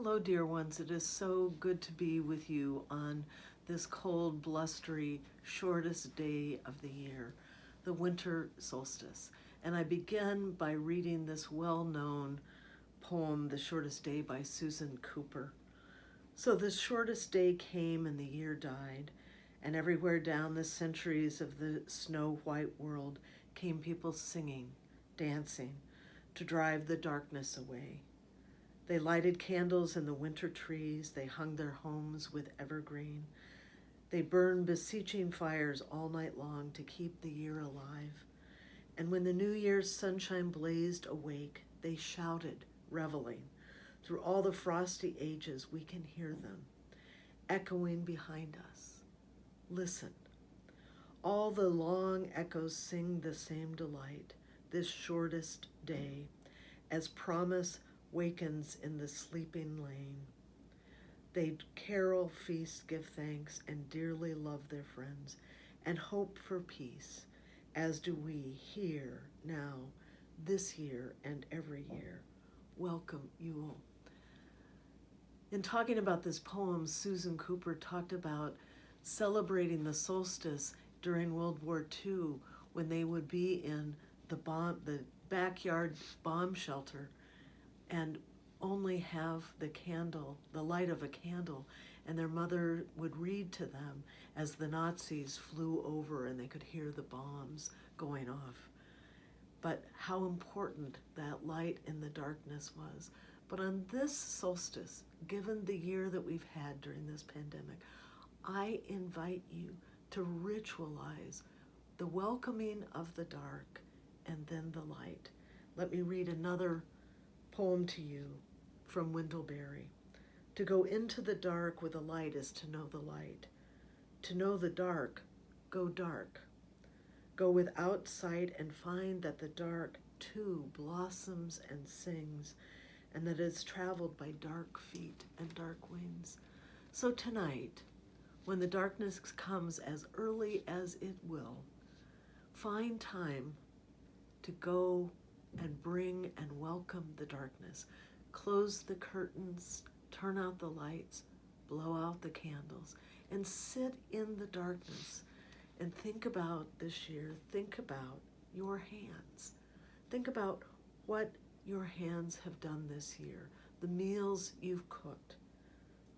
Hello, dear ones. It is so good to be with you on this cold, blustery, shortest day of the year, the winter solstice. And I begin by reading this well-known poem, The Shortest Day by Susan Cooper. So the shortest day came and the year died, and everywhere down the centuries of the snow-white world came people singing, dancing, to drive the darkness away. They lighted candles in the winter trees. They hung their homes with evergreen. They burned beseeching fires all night long to keep the year alive. And when the New Year's sunshine blazed awake, they shouted, reveling. Through all the frosty ages, we can hear them, echoing behind us. Listen. All the long echoes sing the same delight, this shortest day, as promise wakens in the sleeping lane. They carol, feast, give thanks, and dearly love their friends, and hope for peace, as do we here, now, this year, and every year. Welcome, Yule. In talking about this poem, Susan Cooper talked about celebrating the solstice during World War II, when they would be in the backyard bomb shelter and only have the candle, the light of a candle, and their mother would read to them as the Nazis flew over and they could hear the bombs going off. But how important that light in the darkness was. But on this solstice, given the year that we've had during this pandemic, I invite you to ritualize the welcoming of the dark and then the light. Let me read another poem to you from Wendell-Berry. To go into the dark with a light is to know the light. To know the dark, go dark. Go without sight and find that the dark too blossoms and sings, and that it's traveled by dark feet and dark wings. So tonight, when the darkness comes as early as it will, find time to go and bring and welcome the darkness. Close the curtains, turn out the lights, blow out the candles, and sit in the darkness and think about this year. Think about your hands. Think about what your hands have done this year, the meals you've cooked,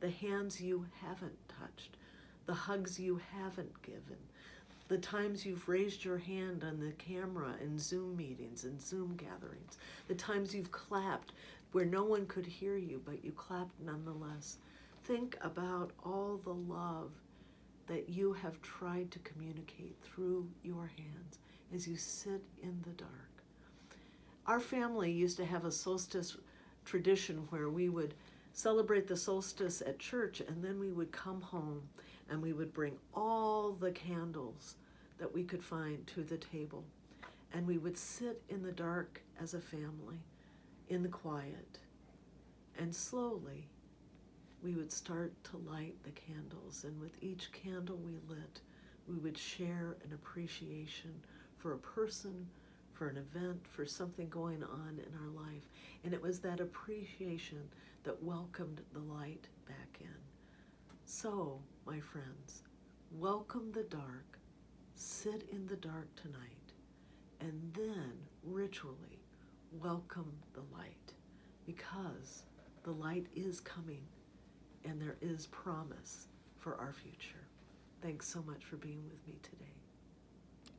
the hands you haven't touched, the hugs you haven't given, the times you've raised your hand on the camera in Zoom meetings and Zoom gatherings, the times you've clapped where no one could hear you, but you clapped nonetheless. Think about all the love that you have tried to communicate through your hands as you sit in the dark. Our family used to have a solstice tradition where we would celebrate the solstice at church, and then we would come home and we would bring all the candles that we could find to the table. And we would sit in the dark as a family, in the quiet. And slowly, we would start to light the candles. And with each candle we lit, we would share an appreciation for a person, for an event, for something going on in our life. And it was that appreciation that welcomed the light back in. So, my friends, welcome the dark, sit in the dark tonight, and then ritually welcome the light, because the light is coming and there is promise for our future. Thanks so much for being with me today.